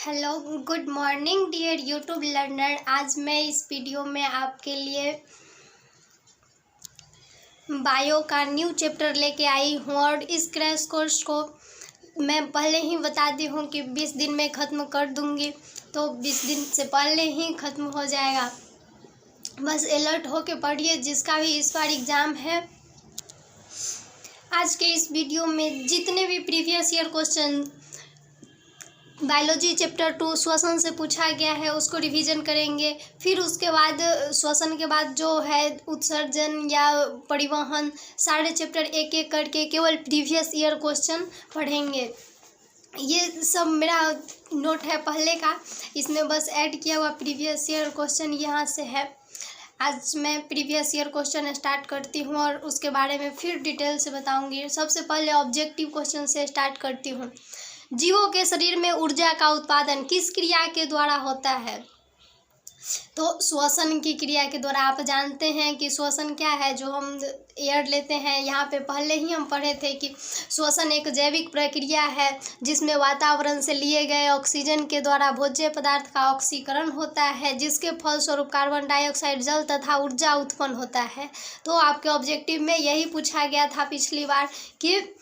Hello good morning dear YouTube learner. आज मैं इस वीडियो में आपके लिए बायो का न्यू चैप्टर लेके आई हूँ और इस क्रैश कोर्स को मैं पहले ही बता दी हूँ कि 20 दिन में ख़त्म कर दूँगी, तो 20 दिन से पहले ही ख़त्म हो जाएगा। बस अलर्ट होके पढ़िए जिसका भी इस बार एग्ज़ाम है। आज के इस वीडियो में जितने भी previous year question biology chapter 2 श्वसन से पूछा गया है उसको रिवीजन करेंगे। फिर उसके बाद श्वसन के बाद जो है उत्सर्जन या परिवहन, सारे चैप्टर एक एक करके केवल प्रीवियस ईयर क्वेश्चन पढ़ेंगे। ये सब मेरा नोट है पहले का, इसमें बस ऐड किया हुआ प्रीवियस ईयर क्वेश्चन यहाँ से है। आज मैं प्रीवियस ईयर क्वेश्चन स्टार्ट करती हूँ और उसके बारे में फिर डिटेल से बताऊँगी। सबसे पहले ऑब्जेक्टिव क्वेश्चन से स्टार्ट करती हूँ। जीवों के शरीर में ऊर्जा का उत्पादन किस क्रिया के द्वारा होता है? तो श्वसन की क्रिया के द्वारा। आप जानते हैं कि श्वसन क्या है, जो हम एयर लेते हैं। यहाँ पे पहले ही हम पढ़े थे कि श्वसन एक जैविक प्रक्रिया है जिसमें वातावरण से लिए गए ऑक्सीजन के द्वारा भोज्य पदार्थ का ऑक्सीकरण होता है, जिसके फलस्वरूप कार्बन डाइऑक्साइड, जल तथा ऊर्जा उत्पन्न होता है। तो आपके ऑब्जेक्टिव में यही पूछा गया था पिछली बार कि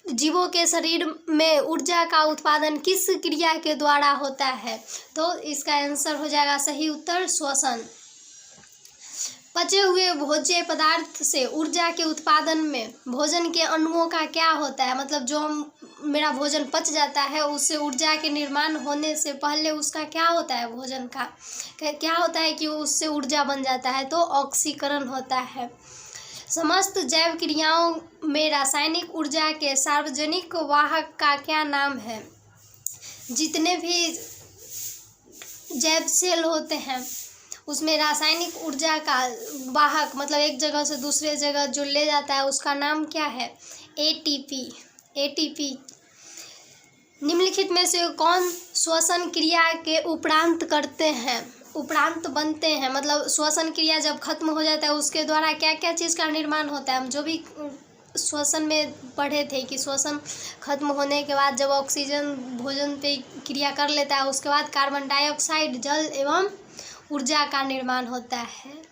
जीवों के शरीर में ऊर्जा का उत्पादन किस क्रिया के द्वारा होता है। तो इसका आंसर हो जाएगा सही उत्तर श्वसन। पचे हुए भोज्य पदार्थ से ऊर्जा के उत्पादन में भोजन के अणुओं का क्या होता है? मतलब जो मेरा भोजन पच जाता है उससे ऊर्जा के निर्माण होने से पहले उसका क्या होता है, भोजन का क्या होता है कि उससे ऊर्जा बन जाता है, तो ऑक्सीकरण होता है। समस्त जैव क्रियाओं में रासायनिक ऊर्जा के सार्वजनिक वाहक का क्या नाम है? जितने भी जैव सेल होते हैं उसमें रासायनिक ऊर्जा का वाहक, मतलब एक जगह से दूसरे जगह जो ले जाता है, उसका नाम क्या है? एटीपी। निम्नलिखित में से कौन श्वसन क्रिया के उपरांत करते हैं, उपरांत बनते हैं? मतलब श्वसन क्रिया जब खत्म हो जाता है उसके द्वारा क्या क्या चीज़ का निर्माण होता है? हम जो भी श्वसन में पढ़े थे कि श्वसन खत्म होने के बाद जब ऑक्सीजन भोजन पे क्रिया कर लेता है उसके बाद कार्बन डाइऑक्साइड, जल एवं ऊर्जा का निर्माण होता है।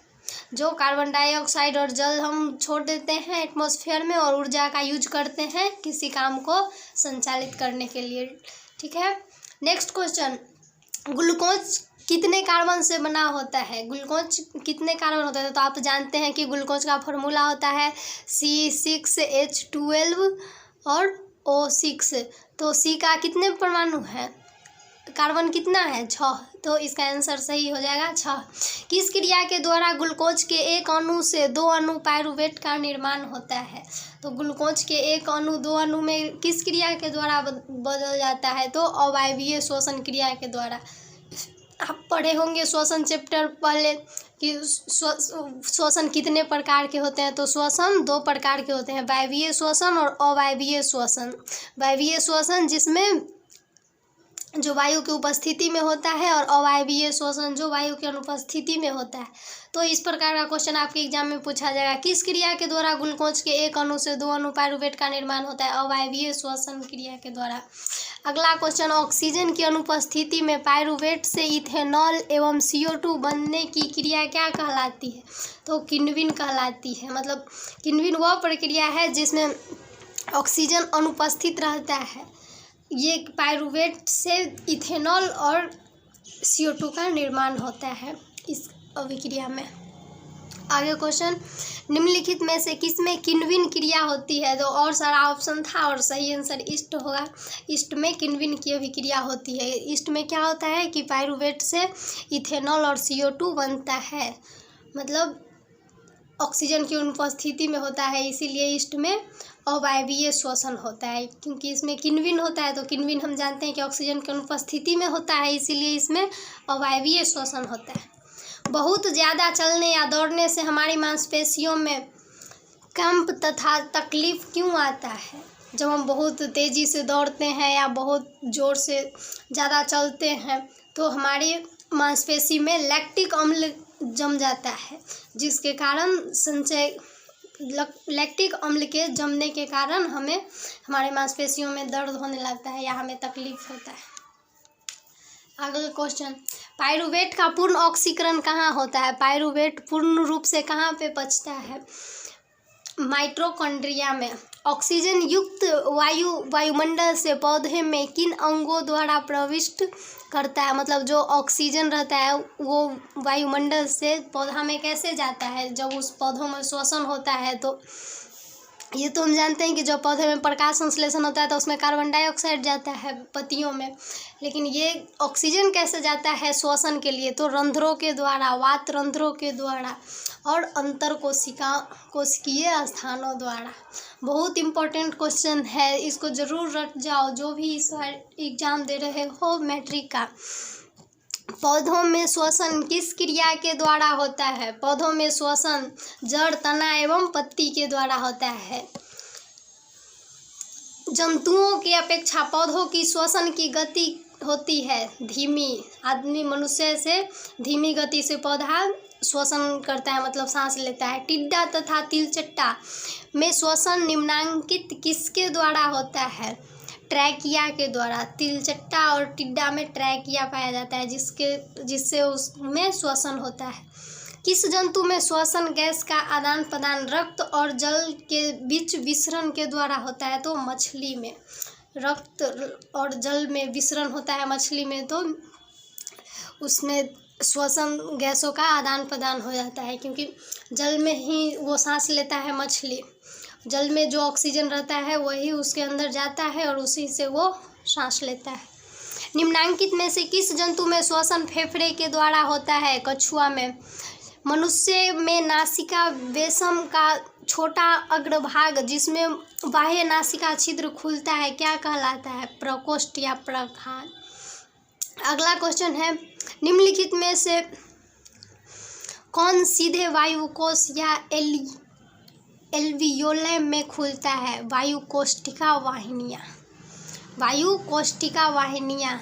जो कार्बन डाइऑक्साइड और जल हम छोड़ देते हैं एटमॉस्फेयर में और ऊर्जा का यूज करते हैं किसी काम को संचालित करने के लिए। ठीक है, नेक्स्ट क्वेश्चन। ग्लूकोज कितने कार्बन से बना होता है? ग्लूकोज कितने कार्बन होता है? तो आप जानते हैं कि ग्लूकोज का फॉर्मूला होता है C6H12 और O6। तो C का कितने परमाणु है, कार्बन कितना है? 6। तो इसका आंसर सही हो जाएगा 6। किस क्रिया के द्वारा ग्लूकोज के एक अणु से 2 अणु पायरुवेट का निर्माण होता है? तो ग्लूकोज के एक अणु 2 अणु में किस क्रिया के द्वारा बदल जाता है? तो अवायवीय श्वसन क्रिया के द्वारा। आप पढ़े होंगे श्वसन चैप्टर पहले कि श्वसन कितने प्रकार के होते हैं। तो श्वसन 2 प्रकार के होते हैं, वायवीय श्वसन और अवायवीय श्वसन। वायवीय श्वसन जिसमें जो वायु की उपस्थिति में होता है और अवायवीय श्वसन जो वायु की अनुपस्थिति में होता है। तो इस प्रकार का क्वेश्चन आपके एग्जाम में पूछा जाएगा। किस क्रिया के द्वारा ग्लूकोज के एक अणु से 2 अणु पायरुवेट का निर्माण होता है? अवायवीय श्वसन क्रिया के द्वारा। अगला क्वेश्चन। ऑक्सीजन की अनुपस्थिति में पायरुवेट से इथेनॉल एवं CO2 बनने की क्रिया क्या कहलाती है? तो किण्विन कहलाती है। मतलब किण्विन वह प्रक्रिया है जिसमें ऑक्सीजन अनुपस्थित रहता है। ये पायरुवेट से इथेनॉल और CO2 का निर्माण होता है इस अभिक्रिया में। आगे क्वेश्चन। निम्नलिखित में से किसमें किण्विन क्रिया होती है? तो और सारा ऑप्शन था और सही आंसर ईस्ट होगा। ईस्ट में किण्विन की अभिक्रिया होती है। ईस्ट में क्या होता है कि पायरुवेट से इथेनॉल और CO2 बनता है, मतलब ऑक्सीजन की अनुपस्थिति में होता है, इसीलिए ईस्ट में अवायवीय श्वसन होता है। क्योंकि इसमें किण्विन होता है, तो किण्विन हम जानते हैं कि ऑक्सीजन की अनुपस्थिति में होता है, इसीलिए इसमें अवायवीय श्वसन होता है। बहुत ज़्यादा चलने या दौड़ने से हमारी मांसपेशियों में कंप तथा तकलीफ क्यों आता है? जब हम बहुत तेज़ी से दौड़ते हैं या बहुत ज़ोर से ज़्यादा चलते हैं तो हमारी मांसपेशी में लैक्टिक अम्ल जम जाता है, जिसके कारण लैक्टिक अम्ल के जमने के कारण हमें हमारे मांसपेशियों में दर्द होने लगता है या हमें तकलीफ होता है। अगला क्वेश्चन, पाइरूवेट का पूर्ण ऑक्सीकरण कहाँ होता है? पाइरूवेट पूर्ण रूप से कहाँ पे पचता है? माइटोकॉन्ड्रिया में। ऑक्सीजन युक्त वायु वायुमंडल से पौधे में किन अंगों द्वारा प्रविष्ट करता है? मतलब जो ऑक्सीजन रहता है वो वायुमंडल से पौधा में कैसे जाता है? जब उस पौधों में श्वसन होता है तो ये तो हम जानते हैं कि जब पौधे में प्रकाश संश्लेषण होता है तो उसमें कार्बन डाइऑक्साइड जाता है पत्तियों में, लेकिन ये ऑक्सीजन कैसे जाता है श्वसन के लिए? तो रंध्रों के द्वारा, वात रंध्रों के द्वारा और अंतर कोशिकीय स्थानों द्वारा। बहुत इम्पोर्टेंट क्वेश्चन है, इसको ज़रूर रट जाओ जो भी इस बार एग्ज़ाम दे रहे हो मैट्रिक का। पौधों में श्वसन किस क्रिया के द्वारा होता है? पौधों में श्वसन जड़, तना एवं पत्ती के द्वारा होता है। जंतुओं की अपेक्षा पौधों की श्वसन की गति होती है धीमी। आदमी मनुष्य से धीमी गति से पौधा श्वसन करता है, मतलब सांस लेता है। टिड्डा तथा तिलचट्टा में श्वसन निम्नांकित किसके द्वारा होता है? ट्रैकिया के द्वारा। तिलचट्टा और टिड्डा में ट्रैकिया पाया जाता है जिससे उसमें श्वसन होता है। किस जंतु में श्वसन गैस का आदान प्रदान रक्त और जल के बीच विसरण के द्वारा होता है? तो मछली में। रक्त और जल में विसरण होता है मछली में, तो उसमें श्वसन गैसों का आदान प्रदान हो जाता है, क्योंकि जल में ही वो सांस लेता है मछली। जल में जो ऑक्सीजन रहता है वही उसके अंदर जाता है और उसी से वो सांस लेता है। निम्नांकित में से किस जंतु में श्वसन फेफड़े के द्वारा होता है? कछुआ में। मनुष्य में नासिका वेशम का छोटा अग्रभाग जिसमें बाह्य नासिका छिद्र खुलता है क्या कहलाता है? प्रकोष्ठ या प्रखान। अगला क्वेश्चन है, निम्नलिखित में से कौन सीधे वायु कोश या एल्वियोले में खुलता है? वायु कोष्ठिका वाहिनियाँ। वायु कोष्ठिका वाहिनियाँ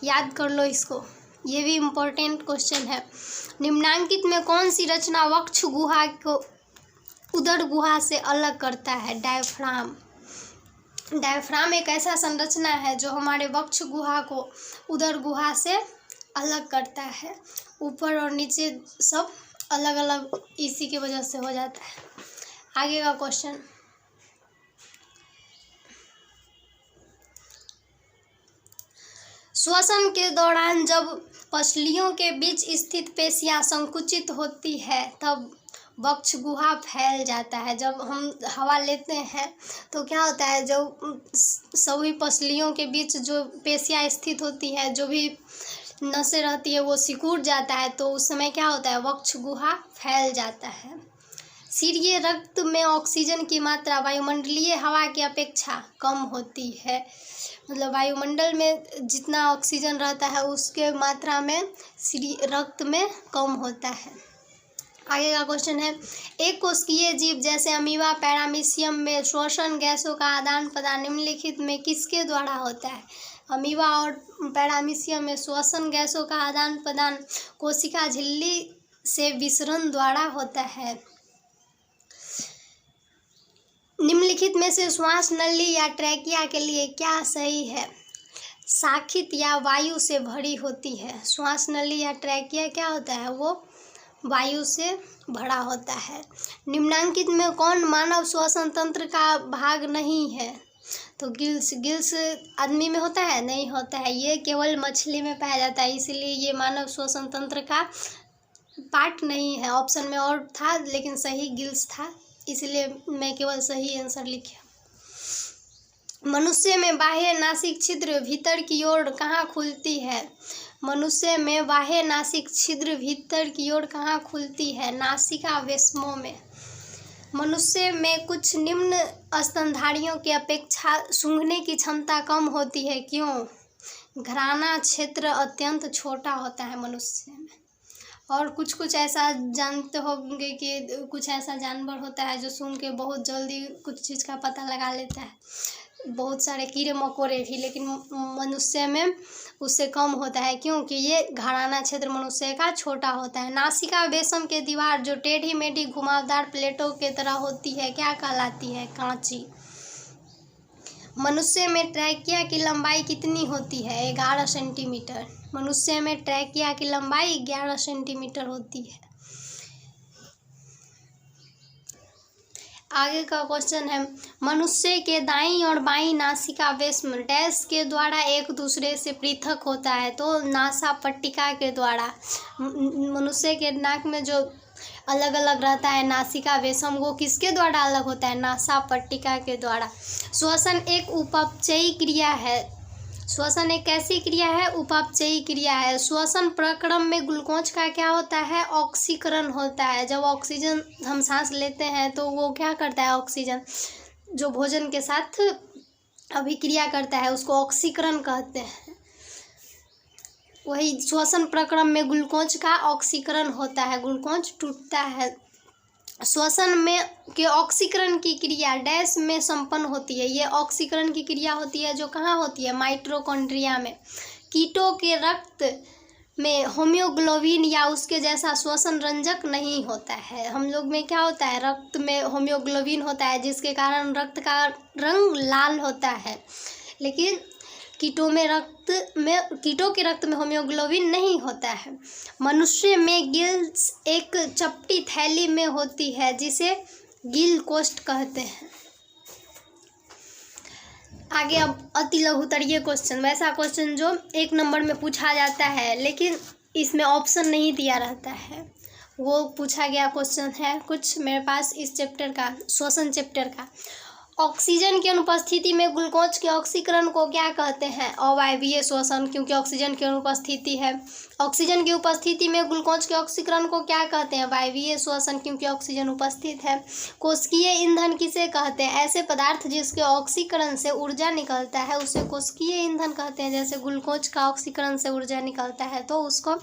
याद कर लो इसको, ये भी इम्पोर्टेंट क्वेश्चन है। निम्नांकित में कौन सी रचना वक्ष गुहा को उदर गुहा से अलग करता है? डायफ्राम। डायफ्राम एक ऐसा संरचना है जो हमारे वक्ष गुहा को उदर गुहा से अलग करता है। ऊपर और नीचे सब अलग अलग इसी की वजह से हो जाता है। आगे का क्वेश्चन, श्वसन के दौरान जब पसलियों के बीच स्थित पेशियां संकुचित होती है तब वक्ष गुहा फैल जाता है। जब हम हवा लेते हैं तो क्या होता है, जो सभी पसलियों के बीच जो पेशियां स्थित होती है, जो भी नसें रहती है, वो सिकुड़ जाता है, तो उस समय क्या होता है, वक्ष गुहा फैल जाता है। सीरिये रक्त में ऑक्सीजन की मात्रा वायुमंडलीय हवा की अपेक्षा कम होती है। मतलब वायुमंडल में जितना ऑक्सीजन रहता है उसके मात्रा में सीरिये रक्त में कम होता है। आगे का क्वेश्चन है, एक कोशिकीय जीव जैसे अमीबा, पैरामीशियम में श्वसन गैसों का आदान प्रदान निम्नलिखित में किसके द्वारा होता है? अमीबा और पैरामीशियम में श्वसन गैसों का आदान प्रदान कोशिका झिल्ली से विसरण द्वारा होता है। निम्नलिखित में से श्वास नली या ट्रैकिया के लिए क्या सही है? साखित या वायु से भरी होती है। श्वास नली या ट्रैकिया क्या होता है, वो वायु से भरा होता है। निम्नांकित में कौन मानव श्वसन तंत्र का भाग नहीं है? तो गिल्स। गिल्स आदमी में होता है? नहीं होता है, ये केवल मछली में पाया जाता है, इसीलिए ये मानव श्वसन तंत्र का पार्ट नहीं है। ऑप्शन में और था लेकिन सही गिल्स था, इसलिए मैं केवल सही आंसर लिखा। मनुष्य में बाह्य नासिक छिद्र भीतर की ओर कहाँ खुलती है? मनुष्य में बाह्य नासिक छिद्र भीतर की ओर कहाँ खुलती है? नासिका वेशमों में। मनुष्य में कुछ निम्न स्तनधारियों की अपेक्षा सूंघने की क्षमता कम होती है, क्यों? घ्राणा क्षेत्र अत्यंत छोटा होता है मनुष्य में। और कुछ ऐसा जानते होंगे कि कुछ ऐसा जानवर होता है जो सूंघ के बहुत जल्दी कुछ चीज़ का पता लगा लेता है, बहुत सारे कीड़े मकोड़े भी, लेकिन मनुष्य में उससे कम होता है क्योंकि ये घराना क्षेत्र मनुष्य का छोटा होता है। नासिका वेशम के दीवार जो टेढ़ी मेढ़ी घुमावदार प्लेटों के तरह होती है क्या कहलाती है? कांची। मनुष्य में ट्रैकिया की लंबाई कितनी होती है? 11 सेंटीमीटर। मनुष्य में ट्रैकिया की लंबाई 11 सेंटीमीटर होती है। आगे का क्वेश्चन है, मनुष्य के दाईं और बाईं नासिका वेश्म डैश के द्वारा एक दूसरे से पृथक होता है? तो नासा पट्टिका के द्वारा। मनुष्य के नाक में जो अलग अलग रहता है नासिका वेश्म, वो किसके द्वारा अलग होता है? नासा पट्टिका के द्वारा। श्वसन एक उपचयी क्रिया है। श्वसन एक कैसी क्रिया है? उपचयी क्रिया है। श्वसन प्रक्रम में ग्लूकोज का क्या होता है? ऑक्सीकरण होता है। जब ऑक्सीजन हम सांस लेते हैं तो वो क्या करता है? ऑक्सीजन जो भोजन के साथ अभिक्रिया करता है उसको ऑक्सीकरण कहते हैं। वही श्वसन प्रक्रम में ग्लूकोज का ऑक्सीकरण होता है, ग्लूकोज टूटता है। श्वसन में के ऑक्सीकरण की क्रिया डैश में संपन्न होती है। ये ऑक्सीकरण की क्रिया होती है जो कहाँ होती है? माइटोकॉन्ड्रिया में। कीटों के रक्त में होम्योग्लोबिन या उसके जैसा श्वसन रंजक नहीं होता है। हम लोग में क्या होता है? रक्त में होम्योग्लोबिन होता है जिसके कारण रक्त का रंग लाल होता है, लेकिन कीटों के रक्त में होम्योग्लोबिन नहीं होता है। मनुष्य में गिल्स एक चपटी थैली में होती है जिसे गिल कोष्ठ कहते हैं। आगे अब अति लघुत्तरीय क्वेश्चन, वैसा क्वेश्चन जो 1 नंबर में पूछा जाता है लेकिन इसमें ऑप्शन नहीं दिया रहता है, वो पूछा गया क्वेश्चन है कुछ मेरे पास इस चैप्टर का, श्वसन चैप्टर का। ऑक्सीजन की अनुपस्थिति में ग्लूकोज के ऑक्सीकरण को क्या कहते हैं? अवायवीय श्वसन, क्योंकि ऑक्सीजन की अनुपस्थिति है। ऑक्सीजन की उपस्थिति में ग्लूकोज के ऑक्सीकरण को क्या कहते हैं? वायवीय श्वसन, क्योंकि ऑक्सीजन उपस्थित है। कोशिकीय ईंधन किसे कहते हैं? ऐसे पदार्थ जिसके ऑक्सीकरण से ऊर्जा निकलता है उसे कोशिकीय ईंधन कहते हैं। जैसे ग्लूकोज का ऑक्सीकरण से ऊर्जा निकलता है तो उसको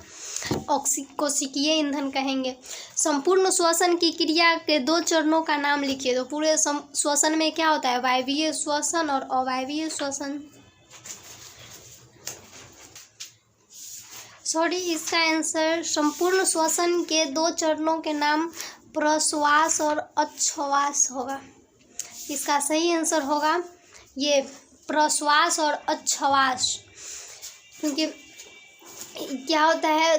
कोशिकीय ईंधन कहेंगे। संपूर्ण श्वसन की क्रिया के 2 चरणों का नाम लिखिए। तो पूरे श्वसन में क्या होता है? वायवीय श्वसन और अवायवीय श्वसन। इसका आंसर संपूर्ण श्वसन के 2 चरणों के नाम प्रश्वास और अच्छ्वास होगा। इसका सही आंसर होगा ये प्रश्वास और अच्छ्वास, क्योंकि क्या होता है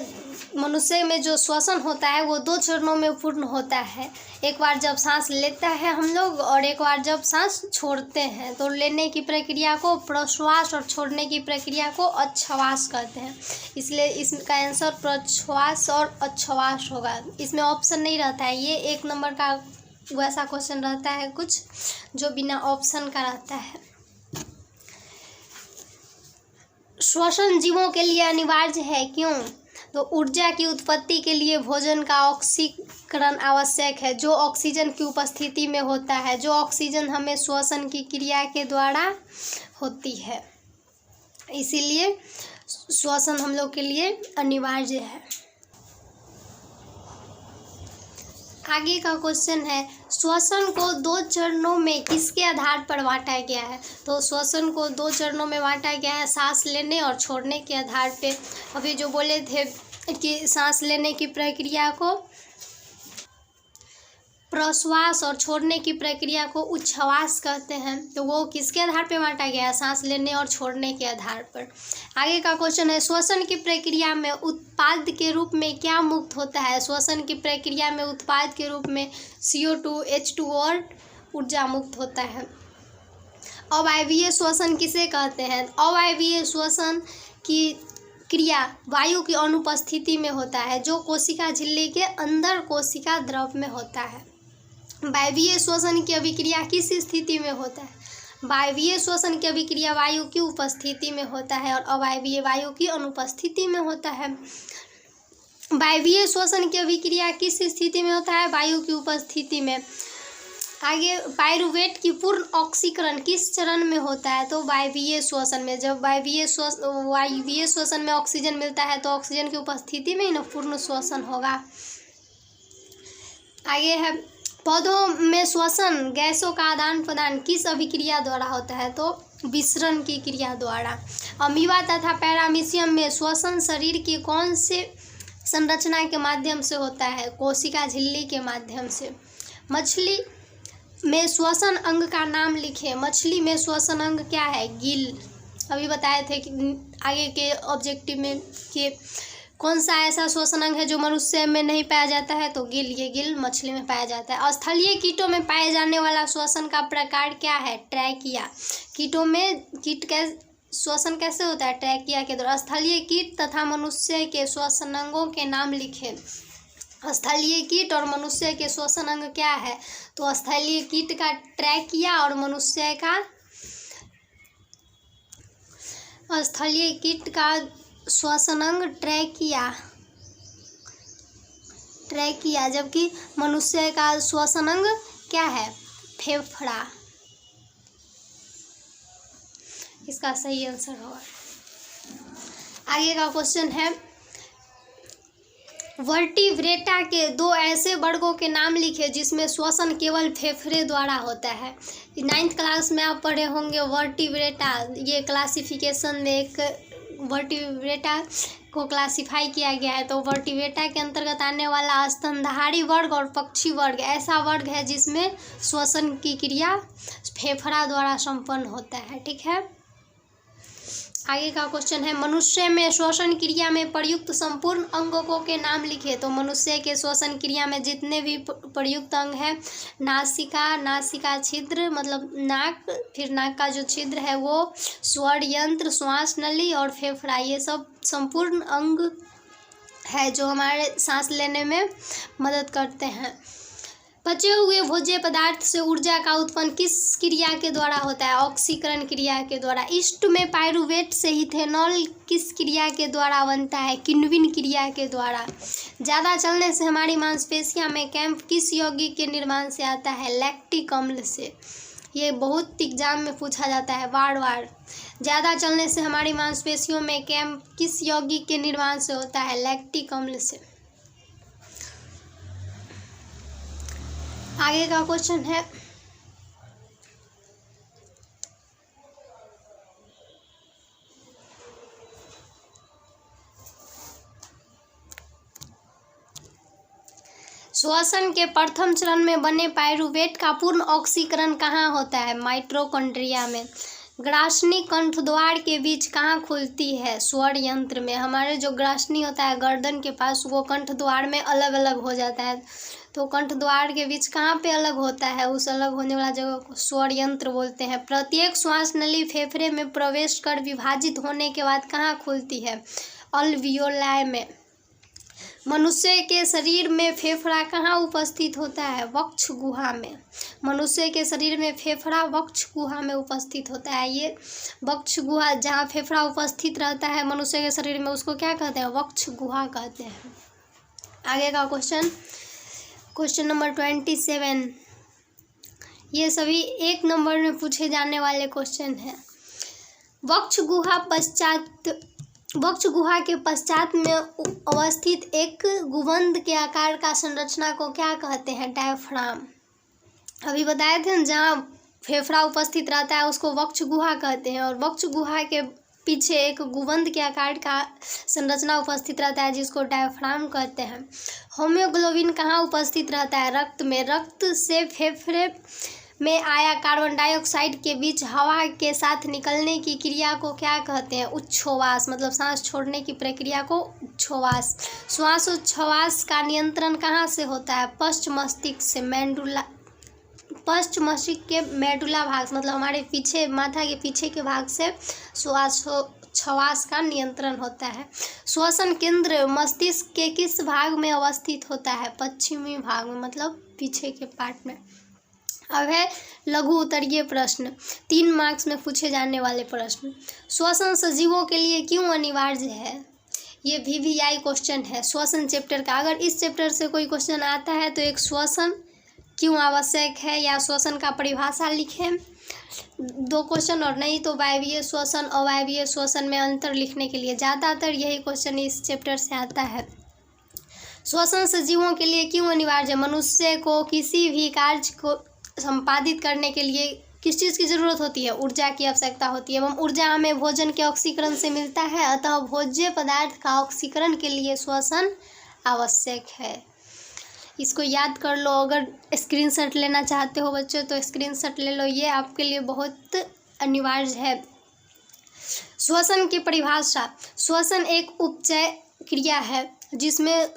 मनुष्य में जो श्वसन होता है वो 2 चरणों में पूर्ण होता है। एक बार जब सांस लेता है हम लोग और एक बार जब सांस छोड़ते हैं। तो लेने की प्रक्रिया को प्रश्वास और छोड़ने की प्रक्रिया को अच्छ्वास कहते हैं। इसलिए इसका आंसर प्रश्वास और अच्छ्वास होगा। इसमें ऑप्शन नहीं रहता है। ये 1 नंबर का वैसा क्वेश्चन रहता है कुछ जो बिना ऑप्शन का रहता है। श्वसन जीवों के लिए अनिवार्य है, क्यों? तो ऊर्जा की उत्पत्ति के लिए भोजन का ऑक्सीकरण आवश्यक है जो ऑक्सीजन की उपस्थिति में होता है, जो ऑक्सीजन हमें श्वसन की क्रिया के द्वारा होती है। इसीलिए श्वसन हम लोग के लिए अनिवार्य है। आगे का क्वेश्चन है, श्वसन को 2 चरणों में किसके आधार पर बांटा गया है? तो श्वसन को 2 चरणों में बांटा गया है, सांस लेने और छोड़ने के आधार पे। अभी जो बोले थे कि सांस लेने की प्रक्रिया को प्रश्वास और छोड़ने की प्रक्रिया को उच्छ्वास कहते हैं। तो वो किसके आधार पर बांटा गया है? सांस लेने और छोड़ने के आधार पर। आगे का क्वेश्चन है, श्वसन की प्रक्रिया में उत्पाद के रूप में क्या मुक्त होता है? श्वसन की प्रक्रिया में उत्पाद के रूप में CO2, H2 और ऊर्जा मुक्त होता है। अवायवीय श्वसन किसे कहते हैं? अवायवीय श्वसन की क्रिया वायु की अनुपस्थिति में होता है जो कोशिका झिल्ली के अंदर कोशिका द्रव में होता है। वायवीय श्वसन की अभिक्रिया किस स्थिति में होता है? वायवीय श्वसन की अभिक्रिया वायु की उपस्थिति में होता है और अवायवीय वायु की अनुपस्थिति में होता है। वायवीय श्वसन की अभिक्रिया किस स्थिति में होता है? वायु की उपस्थिति में। आगे पाइरूवेट की पूर्ण ऑक्सीकरण किस चरण में होता है? तो वायवीय श्वसन में। जब वायवीय श्वसन में ऑक्सीजन मिलता है तो ऑक्सीजन की उपस्थिति में ही ना पूर्ण श्वसन होगा। आगे है, पौधों में श्वसन गैसों का आदान प्रदान किस अभिक्रिया द्वारा होता है? तो विसरण की क्रिया द्वारा। अमीबा तथा पैरामीशियम में श्वसन शरीर की कौन से संरचना के माध्यम से होता है? कोशिका झिल्ली के माध्यम से। मछली में श्वसन अंग का नाम लिखें। मछली में श्वसन अंग क्या है? गिल। अभी बताए थे कि आगे के ऑब्जेक्टिव में कि कौन सा ऐसा श्वसन अंग है जो मनुष्य में नहीं पाया जाता है, तो गिल। ये गिल मछली में पाया जाता है। स्थलीय कीटों में पाए जाने वाला श्वसन का प्रकार क्या है? ट्रैकिया। कीटों में कीट का श्वसन कैसे होता है? ट्रैकिया के द्वारा। स्थलीय कीट तथा मनुष्य के श्वसन अंगों के नाम लिखें। स्थलीय कीट और मनुष्य के श्वसन अंग क्या है? तो स्थलीय कीट का ट्रैकिया और मनुष्य का, स्थलीय कीट का श्वसन अंग ट्रैकिया, जबकि मनुष्य का श्वसन अंग क्या है? फेफड़ा। इसका सही आंसर होगा। आगे का क्वेश्चन है, वर्टिब्रेटा के दो ऐसे वर्गों के नाम लिखे जिसमें श्वसन केवल फेफड़े द्वारा होता है। 9th क्लास में आप पढ़े होंगे वर्टिब्रेटा। ये क्लासिफिकेशन में एक वर्टिब्रेटा को क्लासिफाई किया गया है। तो वर्टिब्रेटा के अंतर्गत आने वाला स्तनधारी वर्ग और पक्षी वर्ग ऐसा वर्ग है जिसमें श्वसन की क्रिया फेफड़ा द्वारा संपन्न होता है। ठीक है। आगे का क्वेश्चन है, मनुष्य में श्वसन क्रिया में प्रयुक्त संपूर्ण अंगों के नाम लिखे। तो मनुष्य के श्वसन क्रिया में जितने भी प्रयुक्त अंग हैं, नासिका छिद्र मतलब नाक, फिर नाक का जो छिद्र है वो, स्वर यंत्र, श्वास नली और फेफड़ा, ये सब संपूर्ण अंग है जो हमारे सांस लेने में मदद करते हैं। पचे हुए भोज्य पदार्थ से ऊर्जा का उत्पन्न किस क्रिया के द्वारा होता है? ऑक्सीकरण क्रिया के द्वारा। ईस्ट में पायरुवेट से इथेनॉल किस क्रिया के द्वारा बनता है? किण्विन क्रिया के द्वारा। ज़्यादा चलने से हमारी मांसपेशियां में कैंप किस यौगिक के निर्माण से आता है? लैक्टिक अम्ल से। ये बहुत एग्जाम में पूछा जाता है बार। ज़्यादा चलने से हमारी मांसपेशियों में कैंप किस यौगिक के निर्माण से होता है? लैक्टिक अम्ल से। आगे का क्वेश्चन है, श्वसन के प्रथम चरण में बने पायरुवेट का पूर्ण ऑक्सीकरण कहाँ होता है? माइटोकॉन्ड्रिया में। ग्रासनी कंठद्वार के बीच कहाँ खुलती है? स्वर यंत्र में। हमारे जो ग्रासनी होता है गर्दन के पास, वो कंठद्वार में अलग अलग हो जाता है। तो कंठद्वार के बीच कहाँ पे अलग होता है? उस अलग होने वाला जगह को स्वर यंत्र बोलते हैं। प्रत्येक श्वास नली फेफड़े में प्रवेश कर विभाजित होने के बाद कहाँ खुलती है? अल्वियोलाई में। मनुष्य के शरीर में फेफड़ा कहाँ उपस्थित होता है? वक्ष गुहा में। मनुष्य के शरीर में फेफड़ा वक्ष गुहा में उपस्थित होता है। ये वक्ष गुहा जहाँ फेफड़ा उपस्थित रहता है मनुष्य के शरीर में, उसको क्या कहते हैं? वक्ष गुहा कहते हैं। आगे का क्वेश्चन नंबर 27। ये सभी 1 नंबर में पूछे जाने वाले क्वेश्चन हैं। वक्ष गुहा के पश्चात में अवस्थित एक गुंबद के आकार का संरचना को क्या कहते हैं? डायफ्राम। अभी बताए थे न, जहाँ फेफड़ा उपस्थित रहता है उसको वक्ष गुहा कहते हैं, और वक्ष गुहा के पीछे एक गुंबद के आकार का संरचना उपस्थित रहता है जिसको डायफ्राम कहते हैं। हीमोग्लोबिन कहाँ उपस्थित रहता है? रक्त में। रक्त से फेफड़े में आया कार्बन डाइऑक्साइड के बीच हवा के साथ निकलने की क्रिया को क्या कहते हैं? उच्छ्वास। मतलब सांस छोड़ने की प्रक्रिया को उच्छ्वास। श्वासोच्छ्वास का नियंत्रण कहाँ से होता है? पश्च मस्तिष्क से। पश्च मस्तिष्क के मेडुला भाग, मतलब हमारे पीछे माथा के पीछे के भाग से श्वासोच्छ्वास का नियंत्रण होता है। श्वसन केंद्र मस्तिष्क के किस भाग में अवस्थित होता है? पश्चिमी भाग में, मतलब पीछे के पार्ट में। अब है लघु उत्तरीय प्रश्न, 3 मार्क्स में पूछे जाने वाले प्रश्न। श्वसन सजीवों के लिए क्यों अनिवार्य है? ये VVI क्वेश्चन है श्वसन चैप्टर का। अगर इस चैप्टर से कोई क्वेश्चन आता है तो एक श्वसन क्यों आवश्यक है या श्वसन का परिभाषा लिखें, 2 क्वेश्चन, और नहीं तो वायवीय श्वसन अवायवीय श्वसन में अंतर लिखने के लिए। ज़्यादातर यही क्वेश्चन इस चैप्टर से आता है। श्वसन सजीवों के लिए क्यों अनिवार्य है? मनुष्य को किसी भी कार्य को संपादित करने के लिए किस चीज़ की ज़रूरत होती है? ऊर्जा की आवश्यकता होती है, एवं ऊर्जा हमें भोजन के ऑक्सीकरण से मिलता है। अतः भोज्य पदार्थ का ऑक्सीकरण के लिए श्वसन आवश्यक है। इसको याद कर लो। अगर स्क्रीनशॉट लेना चाहते हो बच्चों तो स्क्रीनशॉट ले लो, ये आपके लिए बहुत अनिवार्य है। श्वसन की परिभाषा। श्वसन एक उपचय क्रिया है जिसमें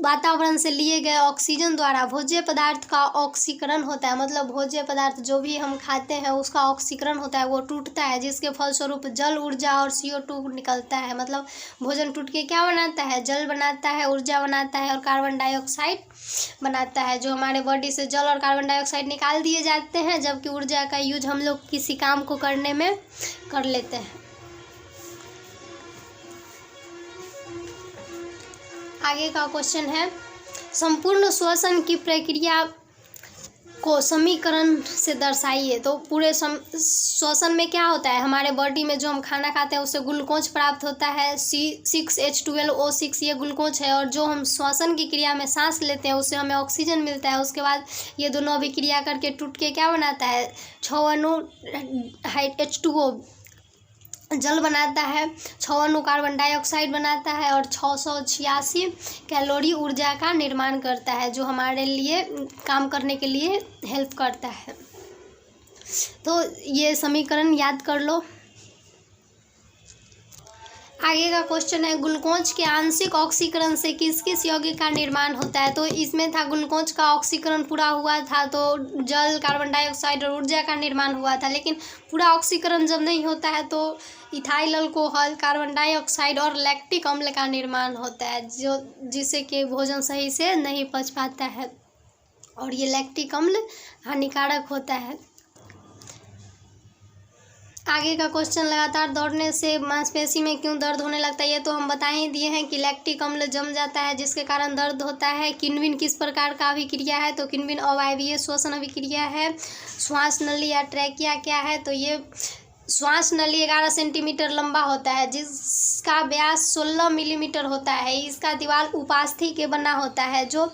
वातावरण से लिए गए ऑक्सीजन द्वारा भोज्य पदार्थ का ऑक्सीकरण होता है। मतलब भोज्य पदार्थ जो भी हम खाते हैं उसका ऑक्सीकरण होता है, वो टूटता है, जिसके फलस्वरूप जल, ऊर्जा और CO2 निकलता है। मतलब भोजन टूट के क्या बनाता है? जल बनाता है, ऊर्जा बनाता है और कार्बन डाइऑक्साइड बनाता है। जो हमारे बॉडी से जल और कार्बन डाइऑक्साइड निकाल दिए जाते हैं, जबकि ऊर्जा का यूज हम लोग किसी काम को करने में कर लेते हैं। आगे का क्वेश्चन है, संपूर्ण श्वसन की प्रक्रिया को समीकरण से दर्शाइए। तो पूरे श्वसन में क्या होता है? हमारे बॉडी में जो हम खाना खाते हैं उससे ग्लूकोज प्राप्त होता है, C6H12O6 ये ग्लूकोज है, और जो हम श्वसन की क्रिया में सांस लेते हैं उससे हमें ऑक्सीजन मिलता है। उसके बाद ये दोनों अभिक्रिया करके टूट के क्या बनाता है? 6 अणु H2O जल बनाता है, 6 अणु कार्बन डाइऑक्साइड बनाता है और 686 कैलोरी ऊर्जा का निर्माण करता है, जो हमारे लिए काम करने के लिए हेल्प करता है। तो ये समीकरण याद कर लो। आगे का क्वेश्चन है, ग्लूकोज के आंशिक ऑक्सीकरण से किस किस यौगिक का निर्माण होता है? तो इसमें था ग्लूकोज का ऑक्सीकरण पूरा हुआ था तो जल, कार्बन डाइऑक्साइड और ऊर्जा का निर्माण हुआ था। लेकिन पूरा ऑक्सीकरण जब नहीं होता है तो इथाइल अल्कोहल, कार्बन डाइऑक्साइड और लैक्टिक अम्ल का निर्माण होता है, जिससे कि भोजन सही से नहीं पच पाता है और ये लैक्टिक अम्ल हानिकारक होता है। आगे का क्वेश्चन, लगातार दौड़ने से मांसपेशी में क्यों दर्द होने लगता है? ये तो हम बता ही दिए हैं कि लैक्टिक अम्ल जम जाता है जिसके कारण दर्द होता है। किण्विन किस प्रकार का अभिक्रिया है? तो किण्विन अवायवीय श्वसन अभिक्रिया है। श्वास नली या ट्रैकिया क्या है? तो ये श्वास नली 11 सेंटीमीटर लंबा होता है जिसका व्यास 16 मिलीमीटर होता है। इसका दीवार उपास्थि के बना होता है जो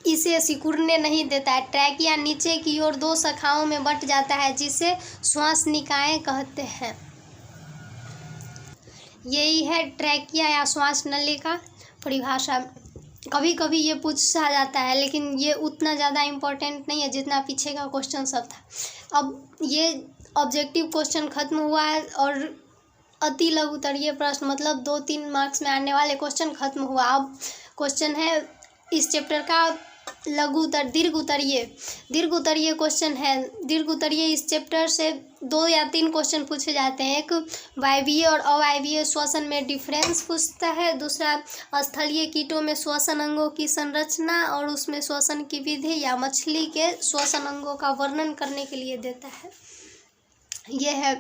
इसे सिकुड़ने नहीं देता है। ट्रैकिया नीचे की ओर 2 शाखाओं में बंट जाता है जिसे श्वास निकाय कहते हैं। यही है ट्रैकिया या श्वास नली का परिभाषा। कभी कभी ये पूछा जाता है लेकिन ये उतना ज़्यादा इम्पोर्टेंट नहीं है जितना पीछे का क्वेश्चन सब था। अब ये ऑब्जेक्टिव क्वेश्चन खत्म हुआ है और अति लघु उत्तरीय प्रश्न मतलब 2-3 मार्क्स में आने वाले क्वेश्चन खत्म हुआ। अब क्वेश्चन है इस चैप्टर का दीर्घ उत्तरीय क्वेश्चन है। दीर्घ उत्तरीय इस चैप्टर से 2 या 3 क्वेश्चन पूछे जाते हैं। एक वायवीय और अवायवीय श्वसन में डिफरेंस पूछता है, दूसरा स्थलीय कीटों में श्वसन अंगों की संरचना और उसमें श्वसन की विधि या मछली के श्वसन अंगों का वर्णन करने के लिए देता है। यह है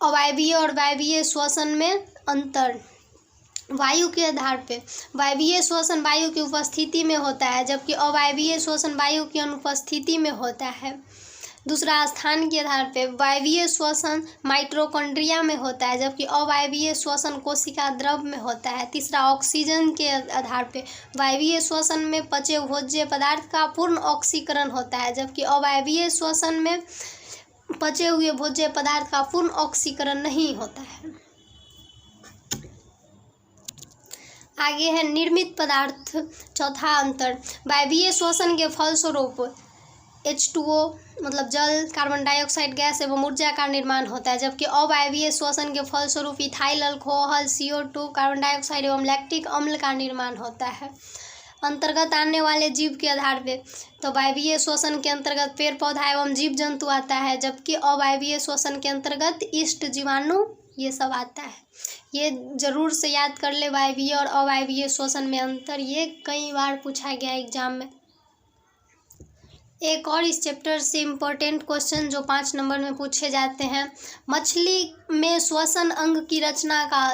अवायवीय और वायवीय श्वसन में अंतर। वायु के आधार पे वायवीय श्वसन वायु की उपस्थिति में होता है जबकि अवायवीय श्वसन वायु की अनुपस्थिति में होता है। दूसरा, स्थान के आधार पे वायवीय श्वसन माइटोकॉन्ड्रिया में होता है जबकि अवायवीय श्वसन कोशिका द्रव में होता है। तीसरा, ऑक्सीजन के आधार पे वायवीय श्वसन में पचे भोज्य पदार्थ का पूर्ण ऑक्सीकरण होता है जबकि अवायवीय श्वसन में पचे हुए भोज्य पदार्थ का पूर्ण ऑक्सीकरण नहीं होता है। आगे है निर्मित पदार्थ। चौथा अंतर, वायवीय श्वसन के फलस्वरूप H2O मतलब जल, कार्बन डाइऑक्साइड गैस एवं ऊर्जा का निर्माण होता है जबकि अवायवीय श्वसन के फलस्वरूप ethyl alcohol, CO2, carbon dioxide एवं लैक्टिक अम्ल का निर्माण होता है। अंतर्गत आने वाले जीव के आधार पे तो वायवीय श्वसन के अंतर्गत पेड़ पौधा एवं जीव जंतु आता है जबकि अवायवीय श्वसन के अंतर्गत ईस्ट, जीवाणु ये सब आता है। ये जरूर से याद कर ले, वायवीय और अवायवीय श्वसन में अंतर, ये कई बार पूछा गया एग्जाम में। एक और इस चैप्टर से इम्पोर्टेंट क्वेश्चन जो 5 नंबर में पूछे जाते हैं, मछली में श्वसन अंग की रचना का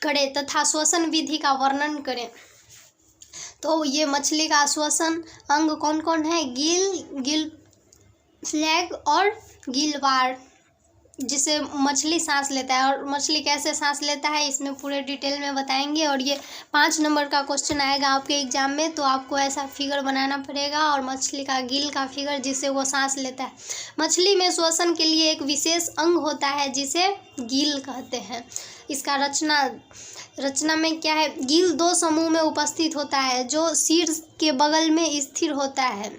करें तथा श्वसन विधि का वर्णन करें। तो ये मछली का श्वसन अंग कौन कौन है? गिल फ्लैग और गिलवार, जिससे मछली सांस लेता है। और मछली कैसे सांस लेता है इसमें पूरे डिटेल में बताएंगे। और ये 5 नंबर का क्वेश्चन आएगा आपके एग्जाम में, तो आपको ऐसा फिगर बनाना पड़ेगा और मछली का गिल का फिगर जिससे वो सांस लेता है। मछली में श्वसन के लिए एक विशेष अंग होता है जिसे गिल कहते हैं। इसका रचना में क्या है, गिल 2 समूह में उपस्थित होता है जो शीर्ष के बगल में स्थिर होता है।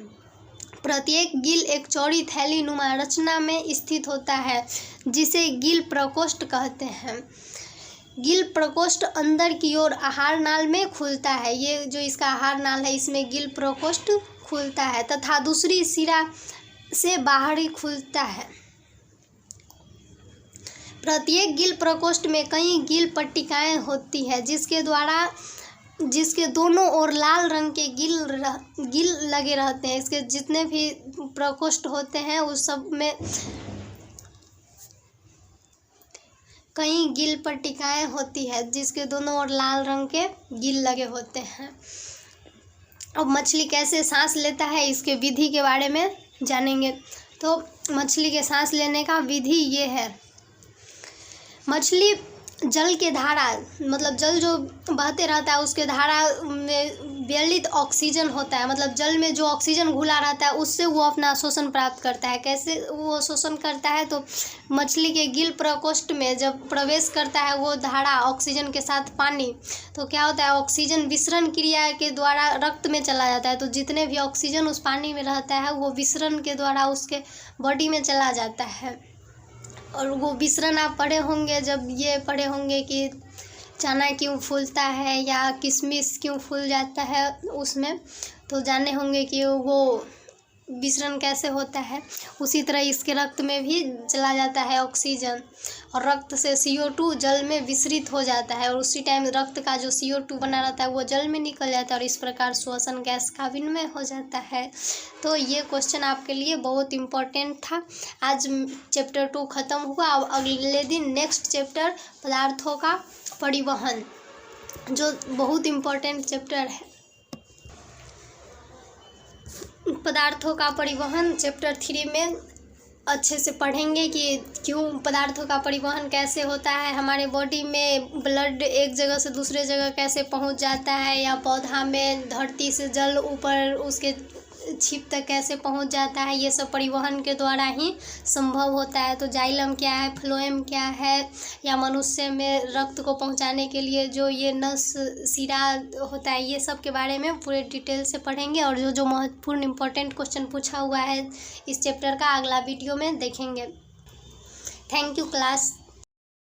प्रत्येक गिल एक चौड़ी थैली नुमा रचना में स्थित होता है जिसे गिल प्रकोष्ठ कहते हैं। गिल प्रकोष्ठ अंदर की ओर आहार नाल में खुलता है। ये जो इसका आहार नाल है इसमें गिल प्रकोष्ठ खुलता है तथा दूसरी सिरा से बाहरी खुलता है। प्रत्येक गिल प्रकोष्ठ में कई गिल पट्टिकाएं होती है जिसके दोनों ओर लाल रंग के गिल लगे रहते हैं। इसके जितने भी प्रकोष्ठ होते हैं उस सब में कई गिल पट्टिकाएं होती है जिसके दोनों ओर लाल रंग के गिल लगे होते हैं। अब मछली कैसे सांस लेता है इसके विधि के बारे में जानेंगे। तो मछली के सांस लेने का विधि ये है। मछली जल के धारा मतलब जल जो बहते रहता है उसके धारा में व्यलित ऑक्सीजन होता है, मतलब जल में जो ऑक्सीजन घुला रहता है उससे वो अपना शोषण प्राप्त करता है। कैसे वो शोषण करता है, तो मछली के गिल प्रकोष्ठ में जब प्रवेश करता है वो धारा ऑक्सीजन के साथ पानी, तो क्या होता है ऑक्सीजन विसरण क्रिया के द्वारा रक्त में चला जाता है। तो जितने भी ऑक्सीजन उस पानी में रहता है वो विसरण के द्वारा उसके बॉडी में चला जाता है। और वो विसरण आप पढ़े होंगे, जब ये पढ़े होंगे कि चना क्यों फूलता है या किशमिश क्यों फूल जाता है उसमें, तो जाने होंगे कि वो विसरण कैसे होता है। उसी तरह इसके रक्त में भी चला जाता है ऑक्सीजन और रक्त से CO2 जल में विसरित हो जाता है और उसी टाइम रक्त का जो CO2 बना रहता है वो जल में निकल जाता है और इस प्रकार श्वसन गैस का विनिमय हो जाता है। तो ये क्वेश्चन आपके लिए बहुत इम्पोर्टेंट था। आज चैप्टर 2 ख़त्म हुआ। अब अगले दिन नेक्स्ट चैप्टर पदार्थों का परिवहन, जो बहुत इम्पोर्टेंट चैप्टर है। पदार्थों का परिवहन चैप्टर 3 में अच्छे से पढ़ेंगे कि क्यों पदार्थों का परिवहन कैसे होता है, हमारे बॉडी में ब्लड एक जगह से दूसरे जगह कैसे पहुंच जाता है, या पौधा में धरती से जल ऊपर उसके छिप तक कैसे पहुंच जाता है। ये सब परिवहन के द्वारा ही संभव होता है। तो जाइलम क्या है, फ्लोएम क्या है, या मनुष्य में रक्त को पहुंचाने के लिए जो ये नस सिरा होता है, ये सब के बारे में पूरे डिटेल से पढ़ेंगे। और जो महत्वपूर्ण इम्पोर्टेंट क्वेश्चन पूछा हुआ है इस चैप्टर का अगला वीडियो में देखेंगे। Thank you class.